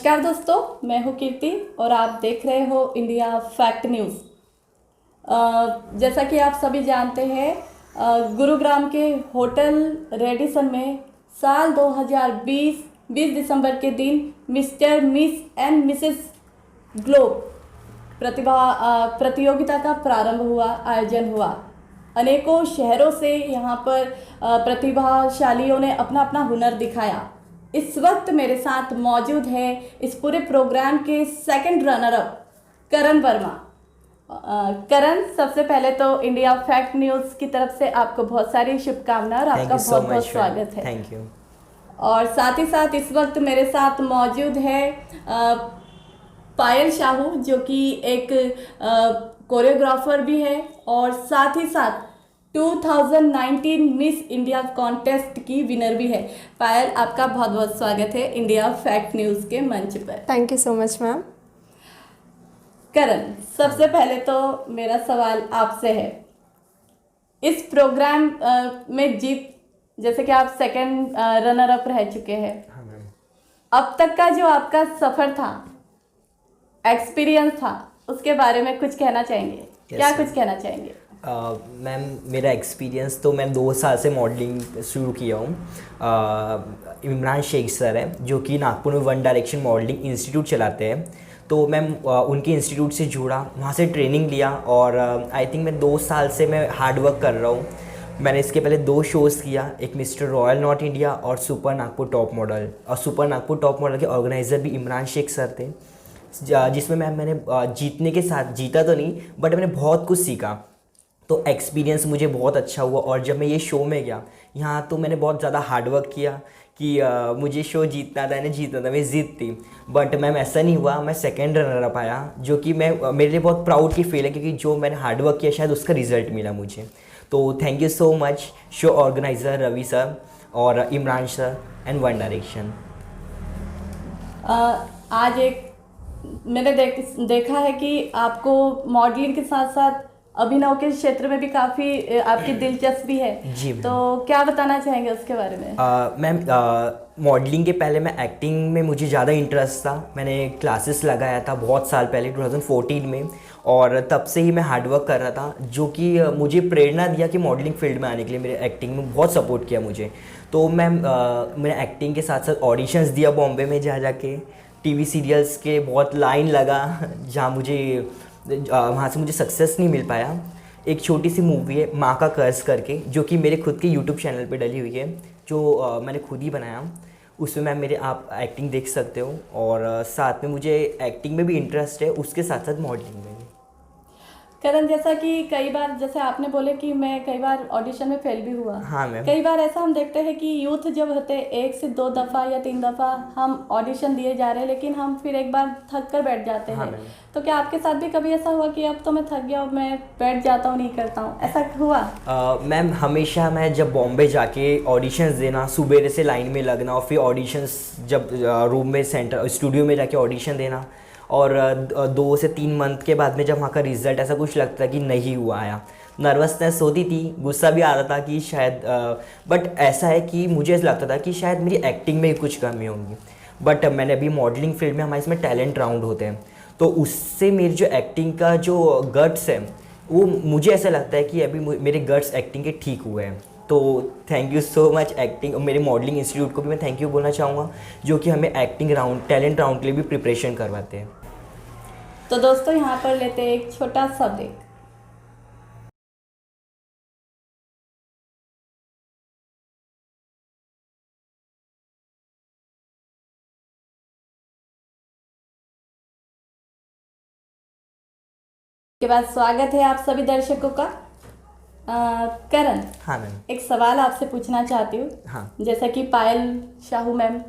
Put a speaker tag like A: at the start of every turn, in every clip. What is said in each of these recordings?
A: नमस्कार दोस्तों, मैं हूँ कीर्ति और आप देख रहे हो इंडिया फैक्ट न्यूज़। जैसा कि आप सभी जानते हैं, गुरुग्राम के होटल रेडिसन में साल 2020 20 दिसंबर के दिन mister miss and Mrs globe प्रतियोगिता का आयोजन हुआ। अनेकों शहरों से यहाँ पर प्रतिभाशालियों ने अपना अपना हुनर दिखाया। इस वक्त मेरे साथ मौजूद है इस पूरे प्रोग्राम के सेकंड रनर अप करण वर्मा। करण, सबसे पहले तो इंडिया फैक्ट न्यूज़ की तरफ से आपको बहुत सारी शुभकामनाएं और आपका बहुत बहुत स्वागत है।
B: Thank you.
A: और साथ ही साथ इस वक्त मेरे साथ मौजूद है पायल शाहू, जो कि एक कोरियोग्राफर भी है और साथ ही साथ 2019 मिस इंडिया कॉन्टेस्ट की विनर भी है। पायल, आपका बहुत बहुत स्वागत है इंडिया फैक्ट न्यूज़ के मंच पर।
C: Thank you so much ma'am.
A: Karan, सबसे पहले तो मेरा सवाल आपसे है, इस प्रोग्राम में जैसे कि आप सेकंड रनर अप रह चुके हैं।
B: हाँ मैम।
A: अब तक का जो आपका सफ़र था, एक्सपीरियंस था, उसके बारे में कुछ कहना चाहेंगे? क्या कुछ कहना चाहेंगे?
B: मैम, मेरा एक्सपीरियंस तो मैं 2 साल से मॉडलिंग शुरू किया हूँ। इमरान शेख सर है जो कि नागपुर में वन डायरेक्शन मॉडलिंग इंस्टीट्यूट चलाते हैं। तो मैम उनके इंस्टीट्यूट से जुड़ा, वहाँ से ट्रेनिंग लिया और आई थिंक मैं 2 साल से मैं हार्ड वर्क कर रहा हूँ। मैंने इसके पहले 2 शोज़ किया, एक मिस्टर रॉयल नॉट इंडिया और सुपर नागपुर टॉप मॉडल। और सुपर नागपुर टॉप मॉडल के ऑर्गेनाइज़र भी इमरान शेख सर थे, जिसमें मैंने जीतने के साथ, जीता तो नहीं बट मैंने बहुत कुछ सीखा। तो एक्सपीरियंस मुझे बहुत अच्छा हुआ। और जब मैं ये शो में गया यहाँ, तो मैंने बहुत ज़्यादा हार्ड वर्क किया कि मुझे शो जीतना था, मैं जीत थी। बट मैम ऐसा नहीं हुआ, मैं सेकंड रनर अप आया, जो कि मेरे लिए बहुत प्राउड की फील है, क्योंकि जो मैंने हार्ड वर्क किया शायद उसका रिजल्ट मिला मुझे। तो thank you so much show organizer Ravi sir और Imran sir and One Direction.
A: आज मैंने देखा है कि आपको मॉडलिंग के साथ साथ अभिनव के क्षेत्र में भी काफ़ी आपकी दिलचस्पी है।
B: जी,
A: तो क्या बताना चाहेंगे उसके बारे में?
B: मैम, मॉडलिंग के पहले मैं एक्टिंग में मुझे ज़्यादा इंटरेस्ट था। मैंने क्लासेस लगाया था बहुत साल पहले 2014 में, और तब से ही मैं हार्डवर्क कर रहा था, जो कि मुझे प्रेरणा दिया कि मॉडलिंग फील्ड में आने के लिए। मेरे एक्टिंग में बहुत सपोर्ट किया मुझे। तो मैम, मैंने एक्टिंग के साथ साथ ऑडिशंस दिया बॉम्बे में, जाके टीवी सीरियल्स के बहुत लाइन लगा, जहाँ वहाँ से मुझे सक्सेस नहीं मिल पाया। एक छोटी सी मूवी है माँ का कर्ज करके, जो कि मेरे खुद के यूट्यूब चैनल पे डली हुई है, जो मैंने खुद ही बनाया। उसमें मैम आप एक्टिंग देख सकते हो। और साथ में मुझे एक्टिंग में भी इंटरेस्ट है, उसके साथ साथ मॉडलिंग में भी।
A: करण, जैसा कि कई बार, जैसे आपने बोले कि मैं कई बार ऑडिशन में फेल भी हुआ।
B: हाँ मैम।
A: कई बार ऐसा हम देखते हैं कि यूथ जब होते 1 से 2 दफ़ा या 3 दफ़ा हम ऑडिशन दिए जा रहे हैं, लेकिन हम फिर एक बार थक कर बैठ जाते हैं।
B: मैम।
A: तो क्या आपके साथ भी कभी ऐसा हुआ कि अब तो मैं थक गया, अब मैं बैठ जाता हूँ, नहीं करता हूँ, ऐसा हुआ?
B: मैम, हमेशा मैं जब बॉम्बे जाके ऑडिशंस देना, सुबह से लाइन में लगना, और फिर ऑडिशंस जब रूम में स्टूडियो में जाके ऑडिशन देना, और 2 से 3 मंथ के बाद में जब वहाँ का रिज़ल्ट ऐसा कुछ लगता कि नहीं हुआ आया, नर्वसनेस होती थी, गुस्सा भी आ रहा था कि शायद, बट ऐसा है कि मुझे ऐसा लगता था कि शायद मेरी एक्टिंग में ही कुछ कमी होगी। बट मैंने अभी मॉडलिंग फील्ड में, हमारे इसमें टैलेंट राउंड होते हैं, तो उससे मेरी जो एक्टिंग का जो गट्स है, वो मुझे ऐसा लगता है कि अभी मेरे गट्स एक्टिंग के ठीक हुए हैं। तो thank you so much acting, मेरे मॉडलिंग इंस्टीट्यूट को भी मैं थैंक यू बोलना चाहूँगा, जो कि हमें एक्टिंग राउंड, टैलेंट राउंड के लिए भी प्रिपरेशन करवाते हैं।
A: तो दोस्तों, यहाँ पर लेते हैं एक छोटा सा ब्रेक। के बाद स्वागत है आप सभी दर्शकों का। करण,
B: हाँ मैम।
A: एक सवाल आपसे पूछना चाहती हूँ।
B: हाँ।
A: जैसा कि पायल शाहू मैम,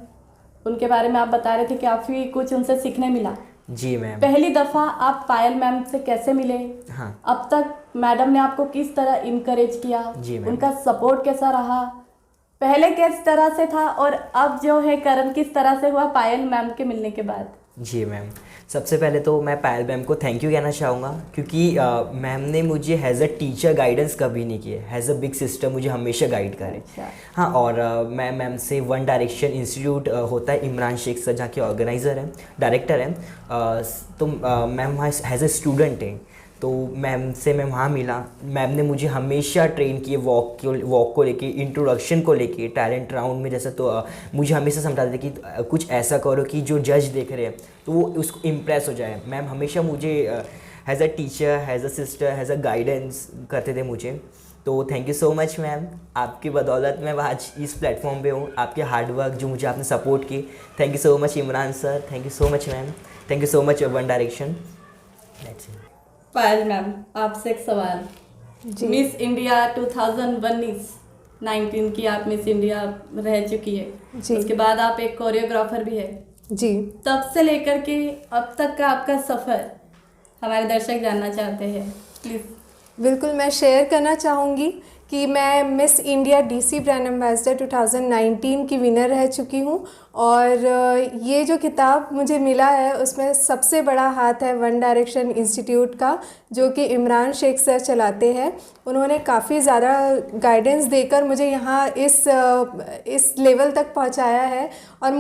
A: उनके बारे में आप बता रहे थे कि काफ़ी कुछ उनसे सीखने मिला।
B: जी मैम।
A: पहली दफ़ा आप पायल मैम से कैसे मिले?
B: हाँ।
A: अब तक मैडम ने आपको किस तरह इनकरेज किया?
B: जी मैम।
A: उनका सपोर्ट कैसा रहा? पहले किस तरह से था और अब जो है करण किस तरह से हुआ पायल मैम के मिलने के बाद?
B: जी मैम, सबसे पहले तो मैं पायल मैम को थैंक यू कहना चाहूँगा, क्योंकि मैम ने मुझे हैज़ अ टीचर गाइडेंस कभी नहीं किया, हैज़ अ बिग सिस्टर मुझे हमेशा गाइड करे।
A: अच्छा।
B: हाँ, और मैं मैम से वन डायरेक्शन इंस्टीट्यूट होता है, इमरान शेख सर जहाँ के ऑर्गेनाइज़र हैं, डायरेक्टर हैं, तो मैम वहाँ हैज़ अ स्टूडेंट है, तो मैम से मैं वहाँ मिला। मैम ने मुझे हमेशा ट्रेन किए वॉक को लेके, इंट्रोडक्शन को लेके, टैलेंट राउंड में जैसा, तो मुझे हमेशा समझाते थे कि कुछ ऐसा करो कि जो जज देख रहे हैं तो वो उसको इम्प्रेस हो जाए। मैम हमेशा मुझे has a teacher, has a sister, has a guidance करते थे मुझे। तो thank you so much ma'am, आपकी बदौलत मैं आज इस प्लेटफॉर्म पे हूँ, आपके हार्डवर्क जो मुझे आपने सपोर्ट की, thank you so much Imran sir, thank you so much ma'am, thank you so much one direction.
A: Payal ma'am, आपसे एक सवाल।
C: जी।
A: मिस इंडिया 2019 की आप मिस इंडिया रह चुकी है।
C: जी।
A: उसके बाद आप एक कोरियोग्राफर भी है।
C: जी।
A: तब से लेकर के अब तक का आपका सफ़र हमारे दर्शक जानना चाहते हैं, प्लीज़।
C: बिल्कुल, मैं शेयर करना चाहूँगी कि मैं miss India DC brand ambassador 2019 की विनर रह चुकी हूँ, और ये जो खिताब मुझे मिला है उसमें सबसे बड़ा हाथ है वन डायरेक्शन इंस्टीट्यूट का, जो कि इमरान शेख सर चलाते हैं। उन्होंने काफ़ी ज़्यादा गाइडेंस देकर मुझे यहाँ इस लेवल तक पहुँचाया है, और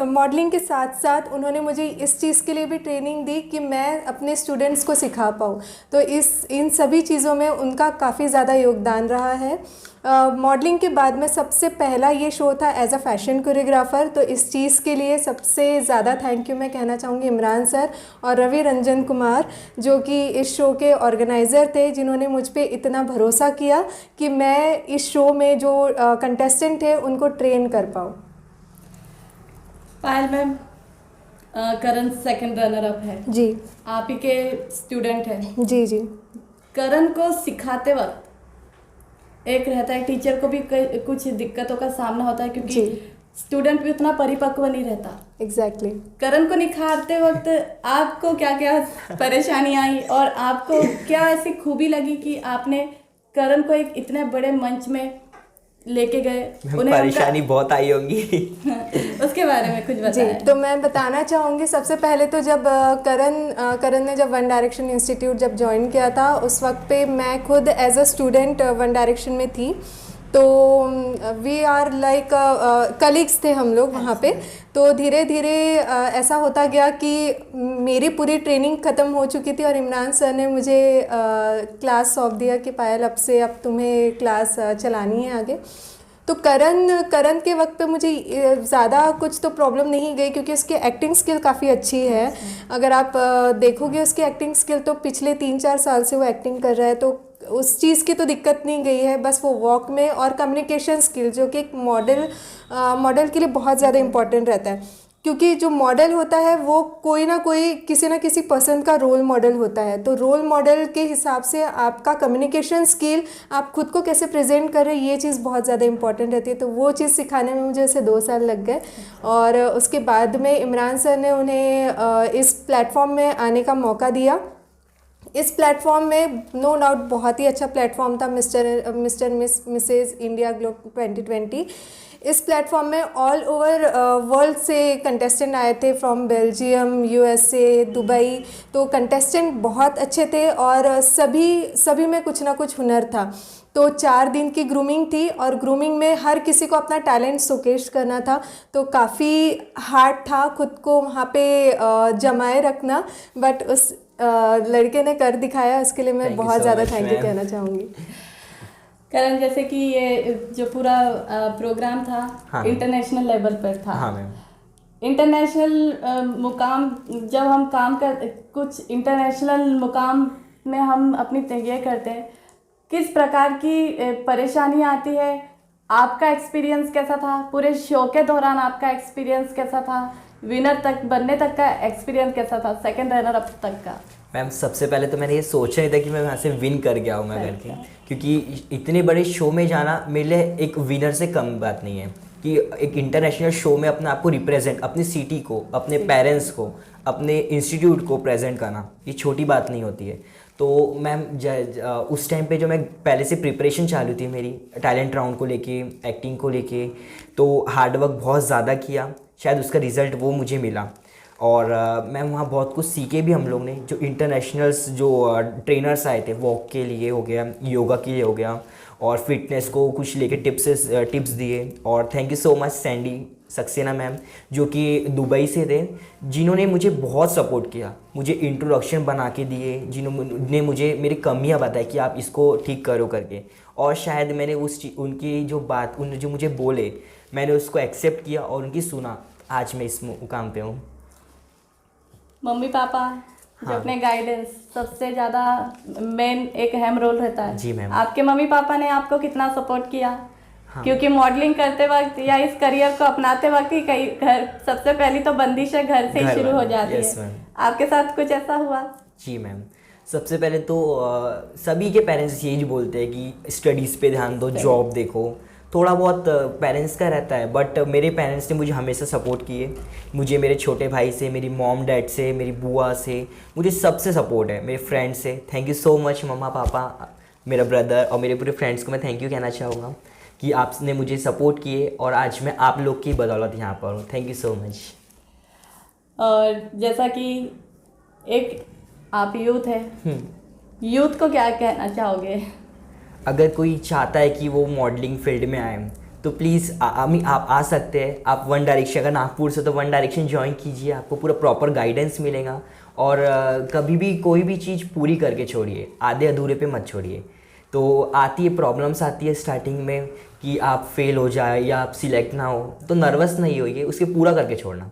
C: मॉडलिंग के साथ साथ उन्होंने मुझे इस चीज़ के लिए भी ट्रेनिंग दी कि मैं अपने स्टूडेंट्स को सिखा पाऊँ। तो इन सभी चीज़ों में उनका काफ़ी ज़्यादा योगदान रहा है। मॉडलिंग के बाद में सबसे पहला ये शो था एज अ फैशन कोरियोग्राफर, तो इस चीज़ के लिए सबसे ज़्यादा थैंक यू मैं कहना चाहूँगी इमरान सर और रवि रंजन कुमार, जो कि इस शो के ऑर्गेनाइज़र थे, जिन्होंने मुझ पे इतना भरोसा किया कि मैं इस शो में जो कंटेस्टेंट थे उनको ट्रेन कर पाऊँ।
A: पायल मैम, करण सेकंड रनर अप है
C: जी।
A: आप ही के स्टूडेंट हैं।
C: जी। जी।
A: करण को सिखाते वक्त एक रहता है, टीचर को भी कुछ दिक्कतों का सामना होता है, क्योंकि स्टूडेंट भी उतना परिपक्व नहीं रहता।
C: एग्जैक्टली।
A: करण को निखारते वक्त आपको क्या क्या परेशानी आई, और आपको क्या ऐसी खूबी लगी कि आपने करण को एक इतने बड़े मंच में लेके गए?
B: परेशानी बहुत आई होंगी।
A: उसके बारे में कुछ
C: जी,
A: बताएं।
C: तो मैं बताना चाहूँगी सबसे पहले तो जब करण ने जब वन डायरेक्शन इंस्टीट्यूट जब ज्वाइन किया था, उस वक्त पे मैं खुद as a student One Direction में थी, तो वी आर लाइक कलीग्स थे हम लोग वहाँ पे। तो धीरे धीरे ऐसा होता गया कि मेरी पूरी ट्रेनिंग ख़त्म हो चुकी थी, और इमरान सर ने मुझे क्लास सौंप दिया कि पायल अब तुम्हें क्लास चलानी है आगे। तो करण के वक्त पे मुझे ज़्यादा कुछ तो प्रॉब्लम नहीं गई, क्योंकि उसकी एक्टिंग स्किल काफ़ी अच्छी है। अगर आप देखोगे उसकी एक्टिंग स्किल, तो पिछले 3-4 साल से वो एक्टिंग कर रहा है, तो उस चीज़ की तो दिक्कत नहीं गई है। बस वो वॉक में और कम्युनिकेशन स्किल, जो कि एक मॉडल के लिए बहुत ज़्यादा इम्पॉर्टेंट रहता है, क्योंकि जो मॉडल होता है वो कोई ना कोई किसी ना किसी पर्सन का रोल मॉडल होता है। तो रोल मॉडल के हिसाब से आपका कम्युनिकेशन स्किल, आप खुद को कैसे प्रेजेंट कर रहे हैं, ये चीज़ बहुत ज़्यादा इंपॉर्टेंट रहती है। तो वो चीज़ सिखाने में मुझे ऐसे 2 साल लग गए, और उसके बाद में इमरान सर ने उन्हें इस प्लेटफॉर्म में आने का मौका दिया। इस प्लेटफॉर्म में नो डाउट बहुत ही अच्छा प्लेटफॉर्म था, मिसेज इंडिया ग्लोब 2020। इस प्लेटफॉर्म में ऑल ओवर वर्ल्ड से कंटेस्टेंट आए थे, फ्रॉम बेल्जियम, यूएसए, दुबई। तो कंटेस्टेंट बहुत अच्छे थे, और सभी में कुछ ना कुछ हुनर था। तो 4 दिन की ग्रूमिंग थी, और ग्रूमिंग में हर किसी को अपना टैलेंट शोकेस करना था। तो काफ़ी हार्ड था खुद को वहाँ पे जमाए रखना, बट उस लड़के ने कर दिखाया। उसके लिए मैं बहुत ज़्यादा थैंक यू कहना चाहूँगी।
A: करण, जैसे कि ये जो पूरा प्रोग्राम था,
B: हाँ,
A: इंटरनेशनल लेवल पर था।
B: हाँ मैम।
A: इंटरनेशनल मुकाम, जब हम कुछ इंटरनेशनल मुकाम में हम अपनी तैयारी करते हैं, किस प्रकार की परेशानी आती है? आपका एक्सपीरियंस कैसा था? पूरे शो के दौरान आपका एक्सपीरियंस कैसा था? विनर तक बनने तक का एक्सपीरियंस कैसा था? सेकंड रनर अप तक का?
B: मैम सबसे पहले तो मैंने ये सोचा नहीं था कि मैं वहाँ से विन कर गया आऊँगा करके, क्योंकि इतने बड़े शो में जाना मेरे लिए एक विनर से कम बात नहीं है। कि एक इंटरनेशनल शो में अपने आप को रिप्रेजेंट, अपनी सिटी को, अपने पेरेंट्स को, अपने इंस्टीट्यूट को प्रेजेंट करना, ये छोटी बात नहीं होती है। तो मैम उस टाइम पे जो मैं पहले से प्रिपरेशन चालू थी मेरी टैलेंट राउंड को लेके, एक्टिंग को लेके, तो हार्डवर्क बहुत ज़्यादा किया, शायद उसका रिज़ल्ट वो मुझे मिला। और मैम वहाँ बहुत कुछ सीखे भी हम लोग ने। जो इंटरनेशनल्स जो ट्रेनर्स आए थे, वॉक के लिए हो गया, योगा के लिए हो गया, और फिटनेस को कुछ लेके टिप्स दिए। और thank you so much Sandy Saxena ma'am, जो कि दुबई से थे, जिन्होंने मुझे बहुत सपोर्ट किया, मुझे इंट्रोडक्शन बना के दिए, जिन्होंने मुझे मेरी कमियां बताई कि आप इसको ठीक करो करके। और शायद मैंने उनकी जो बात, उन जो मुझे बोले, मैंने उसको एक्सेप्ट किया और उनकी सुना। आज मैं इस मुकाम पे हूँ।
A: मम्मी पापा जो
B: हाँ।
A: अपने गाइडेंस सबसे ज़्यादा मेन एक अहम रोल रहता है।
B: जी मैम।
A: आपके मम्मी पापा ने आपको कितना सपोर्ट किया?
B: हाँ।
A: क्योंकि मॉडलिंग करते वक्त या इस करियर को अपनाते वक्त ही कई घर, सबसे पहली तो बंदिश है घर से ही शुरू हो जाती
B: यस
A: है।
B: मैम।
A: आपके साथ कुछ ऐसा हुआ?
B: जी मैम, सबसे पहले तो सभी के पेरेंट्स यही बोलते हैं कि स्टडीज़ पे ध्यान दो, जॉब देखो। थोड़ा बहुत पेरेंट्स का रहता है, बट मेरे पेरेंट्स ने मुझे हमेशा सपोर्ट किए। मुझे मेरे छोटे भाई से, मेरी मॉम डैड से, मेरी बुआ से, मुझे सबसे सपोर्ट है, मेरे फ्रेंड्स से। थैंक यू सो मच मम्मा पापा, मेरा ब्रदर और मेरे पूरे फ्रेंड्स को मैं थैंक यू कहना चाहूँगा कि आपने मुझे सपोर्ट किए और आज मैं आप लोग की बदौलत यहाँ पर हूँ। Thank you so much.
A: और जैसा कि एक आप यूथ है, यूथ को क्या कहना चाहोगे?
B: अगर कोई चाहता है कि वो मॉडलिंग फील्ड में आए तो प्लीज़ आप आ सकते हैं। आप वन डायरेक्शन, अगर नागपुर से तो वन डायरेक्शन ज्वाइन कीजिए, आपको पूरा प्रॉपर गाइडेंस मिलेगा। और कभी भी कोई भी चीज़ पूरी करके छोड़िए, आधे अधूरे पे मत छोड़िए। तो आती है प्रॉब्लम्स, आती है स्टार्टिंग में कि आप फेल हो जाए या आप सिलेक्ट ना हो, तो नर्वस नहीं होइए, उसके पूरा करके छोड़ना।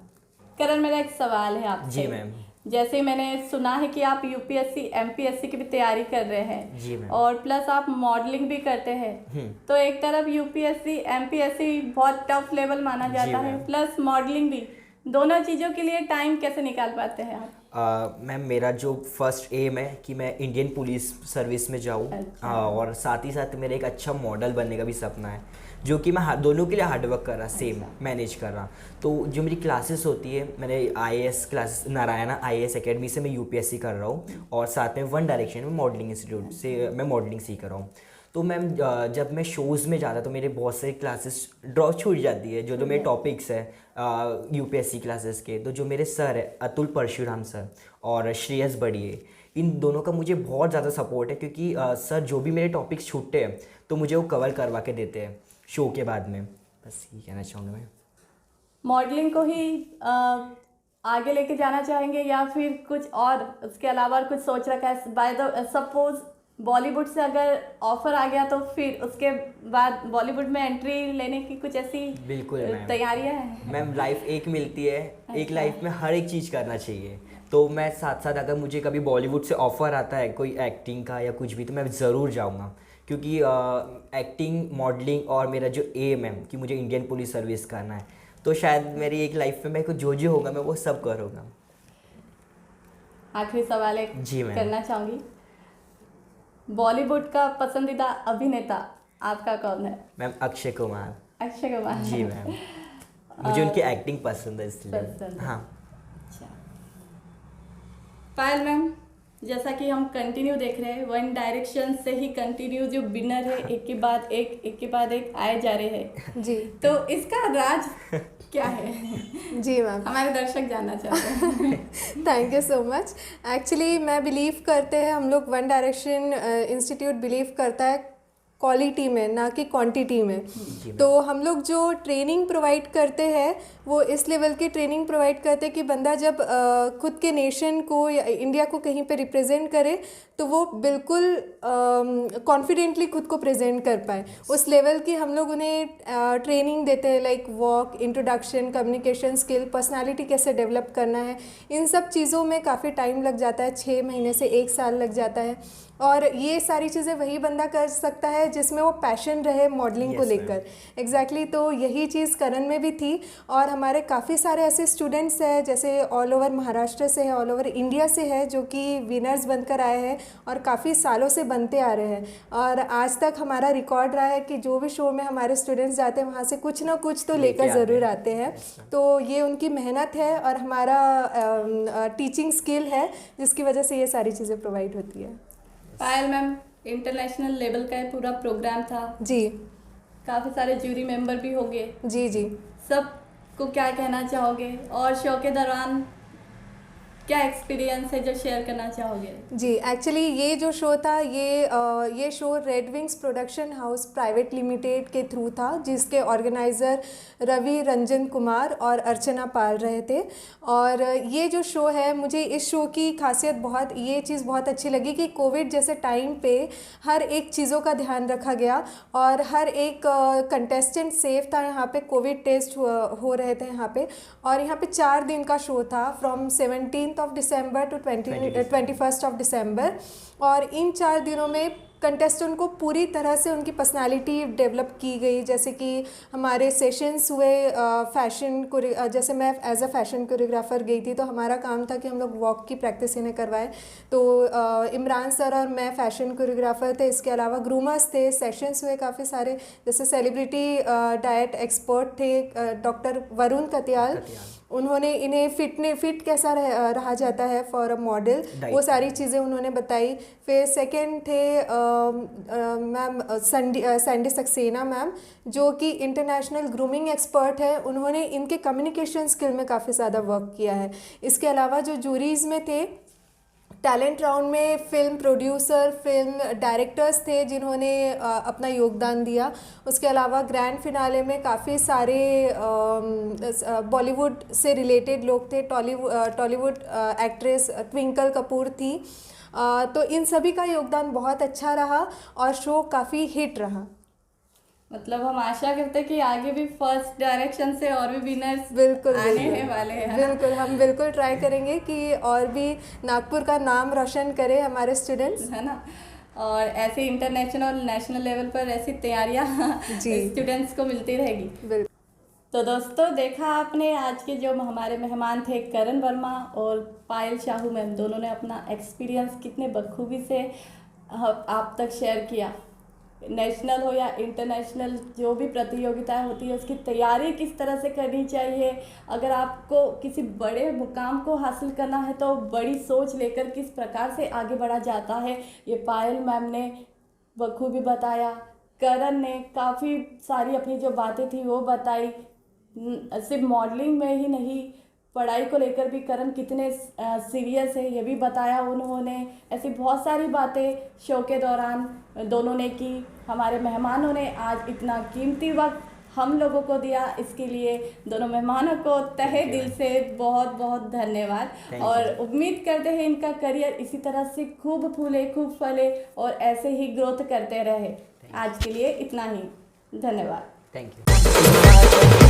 A: करण, मेरा एक सवाल है आपसे।
B: जी मैम।
A: जैसे मैंने सुना है कि आप यूपीएससी एमपीएससी की भी तैयारी कर रहे हैं।
B: जी मैम।
A: और प्लस आप मॉडलिंग भी करते हैं। तो एक तरफ यूपीएससी एमपीएससी बहुत टफ लेवल माना जाता है, प्लस मॉडलिंग भी, दोनों चीज़ों के लिए टाइम कैसे निकाल पाते हैं आप?
B: मैम, मेरा जो फर्स्ट एम है कि मैं इंडियन पुलिस सर्विस में जाऊँ।
A: अच्छा।
B: और साथ ही साथ मेरा एक अच्छा मॉडल बनने का भी सपना है, जो कि मैं दोनों के लिए हार्डवर्क कर रहा, सेम मैनेज कर रहा। तो जो मेरी क्लासेस होती है, मैंने IAS classes, Narayana IAS academy से मैं यूपीएससी कर रहा हूँ, और साथ में वन डायरेक्शन में मॉडलिंग इंस्टीट्यूट से मैं मॉडलिंग सीख रहा हूँ। तो मैम, जब मैं शोज़ में जाता तो मेरे बहुत सारी क्लासेस ड्रॉप छूट जाती है, जो मेरे टॉपिक्स है यूपीएससी क्लासेस के। तो जो मेरे सर है अतुल परशुराम सर और श्रेयस बढ़िए, इन दोनों का मुझे बहुत ज़्यादा सपोर्ट है, क्योंकि सर जो भी मेरे टॉपिक्स छूटते हैं तो मुझे वो कवर करवा के देते हैं शो के बाद में। बस ये कहना चाहूँगा मैं।
A: मॉडलिंग को ही आगे लेके जाना चाहेंगे या फिर कुछ और उसके अलावा कुछ सोच रखा है? बाय द सपोज बॉलीवुड से अगर ऑफर आ गया तो फिर उसके बाद बॉलीवुड में एंट्री लेने की कुछ ऐसी
B: बिल्कुल मैम,
A: तैयारियां हैं?
B: मैम लाइफ एक मिलती है, एक
A: अच्छा।
B: लाइफ में हर एक चीज़ करना चाहिए। तो मैं साथ साथ अगर मुझे कभी बॉलीवुड से ऑफ़र आता है कोई एक्टिंग का या कुछ भी, तो मैं ज़रूर जाऊँगा, क्योंकि एक्टिंग, मॉडलिंग और मेरा जो एम है कि मुझे इंडियन पुलिस सर्विस करना है, तो शायद मेरी एक लाइफ में मेरे को जो होगा मैं वो सब करूँगा।
A: आखिरी सवाल एक
B: जी मैम।
A: करना चाहूँगी, बॉलीवुड का पसंदीदा अभिनेता आपका कौन है?
B: मैम अक्षय कुमार।
A: अक्षय कुमार।
B: जी मैम, मुझे उनकी एक्टिंग पसंद है
A: पसंद
B: इसलिए।
A: है।
B: हाँ।
A: अच्छा पायल मैम, जैसा कि हम कंटिन्यू देख रहे हैं, वन डायरेक्शन से ही कंटिन्यू जो विनर है एक के बाद एक आए जा रहे हैं।
C: जी।
A: तो इसका राज क्या है?
C: जी मैम।
A: हमारे दर्शक जानना चाहते हैं।
C: Thank you so much. Actually मैं बिलीव करते हैं, हम लोग वन डायरेक्शन इंस्टीट्यूट बिलीव करता है क्वालिटी में, ना कि क्वांटिटी में। तो हम लोग जो ट्रेनिंग प्रोवाइड करते हैं वो इस लेवल की ट्रेनिंग प्रोवाइड करते हैं कि बंदा जब खुद के नेशन को या इंडिया को कहीं पे रिप्रेजेंट करे तो वो बिल्कुल कॉन्फिडेंटली खुद को प्रेजेंट कर पाए। उस लेवल की हम लोग उन्हें ट्रेनिंग देते हैं, like walk, introduction, communication skill, personality कैसे डेवलप करना है। इन सब चीज़ों में काफ़ी टाइम लग जाता है, 6 महीने से 1 साल लग जाता है। और ये सारी चीज़ें वही बंदा कर सकता है जिसमें वो पैशन रहे मॉडलिंग को लेकर। एग्जैक्टली तो यही चीज़ करण में भी थी। और हमारे काफ़ी सारे ऐसे स्टूडेंट्स हैं, जैसे ऑल ओवर महाराष्ट्र से है, ऑल ओवर इंडिया से है, जो कि विनर्स बनकर आए हैं और काफ़ी सालों से बनते आ रहे हैं। और आज तक हमारा रिकॉर्ड रहा है कि जो भी शो में हमारे स्टूडेंट्स जाते हैं वहाँ से कुछ ना कुछ तो लेकर ज़रूर आते हैं। तो ये उनकी मेहनत है और हमारा टीचिंग स्किल है, जिसकी वजह से ये सारी चीज़ें प्रोवाइड होती है।
A: पायल मैम, इंटरनेशनल लेवल का ये पूरा प्रोग्राम था
C: जी।
A: काफ़ी सारे जूरी मेंबर भी होंगे,
C: जी जी।
A: सब को क्या कहना चाहोगे? और शो के दौरान क्या एक्सपीरियंस है जो शेयर करना चाहोगे?
C: जी, एक्चुअली ये जो शो था ये show red wings production house private limited के थ्रू था, जिसके ऑर्गेनाइज़र रवि रंजन कुमार और अर्चना पाल रहे थे। और ये जो शो है, मुझे इस शो की खासियत ये चीज़ बहुत अच्छी लगी कि कोविड जैसे टाइम पे हर एक चीज़ों का ध्यान रखा गया और हर एक कंटेस्टेंट सेफ था। यहाँ पे कोविड टेस्ट हो रहे थे यहाँ पे, और यहाँ पे 4 दिन का शो था, from 17 of December to 21 of December. और इन 4 दिनों में कंटेस्टेंट को पूरी तरह से उनकी पर्सनालिटी डेवलप की गई। जैसे कि हमारे सेशंस हुए फैशन जैसे मैं एज अ फैशन कोरियोग्राफर गई थी, तो हमारा काम था कि हम लोग वॉक की प्रैक्टिस इन्हें करवाएं। तो इमरान सर और मैं फैशन कोरियोग्राफर थे, इसके अलावा ग्रूमर्स थे, सेशंस हुए काफ़ी सारे, जैसे सेलिब्रिटी डाइट एक्सपर्ट थे डॉक्टर वरुण कतियाल, उन्होंने इन्हें फिट कैसा रहा जाता है फॉर अ मॉडल, वो सारी चीज़ें उन्होंने बताई। फिर सेकंड थे मैम सैंडी सक्सेना मैम, जो कि इंटरनेशनल ग्रूमिंग एक्सपर्ट है, उन्होंने इनके कम्युनिकेशन स्किल में काफ़ी ज़्यादा वर्क किया है। इसके अलावा जो जूरीज़ में थे, टैलेंट राउंड में फिल्म प्रोड्यूसर, फिल्म डायरेक्टर्स थे जिन्होंने अपना योगदान दिया। उसके अलावा ग्रैंड फिनाले में काफ़ी सारे बॉलीवुड से रिलेटेड लोग थे। टॉलीवुड एक्ट्रेस ट्विंकल कपूर थी। तो इन सभी का योगदान बहुत अच्छा रहा और शो काफ़ी हिट रहा।
A: मतलब हम आशा करते हैं कि आगे भी फर्स्ट डायरेक्शन से और भी विनर्स
C: बिल्कुल
A: आने हैं वाले हैं।
C: बिल्कुल, हम बिल्कुल ट्राई करेंगे कि और भी नागपुर का नाम रोशन करें हमारे स्टूडेंट्स,
A: है ना। और ऐसे इंटरनेशनल और नेशनल लेवल पर ऐसी तैयारियां स्टूडेंट्स को मिलती रहेगी।
C: बिल्कुल।
A: तो दोस्तों, देखा आपने आज के जो हमारे मेहमान थे करण वर्मा और पायल शाहू मैम, दोनों ने अपना एक्सपीरियंस कितने बखूबी से आप तक शेयर किया। नेशनल हो या इंटरनेशनल जो भी प्रतियोगिताएं होती है, उसकी तैयारी किस तरह से करनी चाहिए। अगर आपको किसी बड़े मुकाम को हासिल करना है तो बड़ी सोच लेकर किस प्रकार से आगे बढ़ा जाता है, ये पायल मैम ने बखूबी बताया। करण ने काफ़ी सारी अपनी जो बातें थी वो बताई। सिर्फ मॉडलिंग में ही नहीं, पढ़ाई को लेकर भी करण कितने सीरियस है ये भी बताया उन्होंने। ऐसी बहुत सारी बातें शो के दौरान दोनों ने की। हमारे मेहमानों ने आज इतना कीमती वक्त हम लोगों को दिया, इसके लिए दोनों मेहमानों को तहे दिल से बहुत बहुत धन्यवाद। और उम्मीद करते हैं इनका करियर इसी तरह से खूब फूले खूब फले और ऐसे ही ग्रोथ करते रहे। आज के लिए इतना ही, धन्यवाद।
B: Thank you.